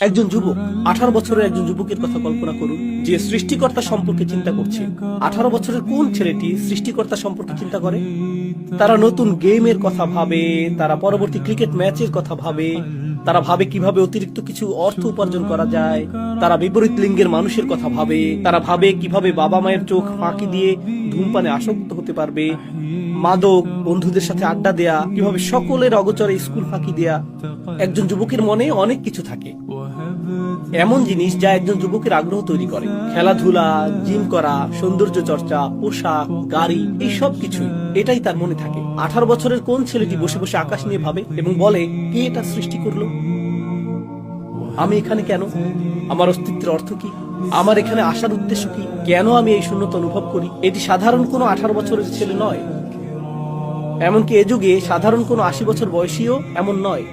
একজন যুবক, 18 বছরের একজন যুবকের কথা কল্পনা করুন, যে সৃষ্টিকর্তা সম্পর্কে চিন্তা করছে। 18 বছরের কোন ছেলেটি সৃষ্টিকর্তা সম্পর্কে চিন্তা করে? তারা নতুন গেমের কথা ভাবে, তারা পরবর্তী ক্রিকেট ম্যাচের কথা ভাবে, তারা ভাবে কিভাবে অতিরিক্ত কিছু অর্থ উপার্জন করা যায়, তারা বিপরীত লিঙ্গের মানুষের কথা ভাবে, তারা ভাবে কিভাবে বাবা মায়ের চোখ ফাঁকি দিয়ে ধূমপানে আসক্ত হতে পারবে, মাদক, বন্ধুদের সাথে আড্ডা দেয়া, কিভাবে সকলের অগোচরে স্কুল ফাঁকি দেয়া। একজন যুবকের মনে অনেক কিছু থাকে, এমন জিনিস যা একজন যুবকের আগ্রহ তৈরি করে। খেলাধুলা, জিম করা, সৌন্দর্য চর্চা, পোশাক, গাড়ি, এই সব কিছুই, এটাই তার মনে থাকে। 18 বছরের কোন ছেলেটি বসে বসে আকাশ নিয়ে ভাবে এবং বলে, কে এটা সৃষ্টি করলো? আমি এখানে কেন? আমার অস্তিত্বের অর্থ কি? আমার এখানে আসার উদ্দেশ্য কি? কেন আমি এই শূন্যতা অনুভব করি? এটি সাধারণ কোনো 18 বছরের ছেলে নয়, এমনকি এ যুগে সাধারণ কোনো 80 বছর বয়সীও এমন নয়।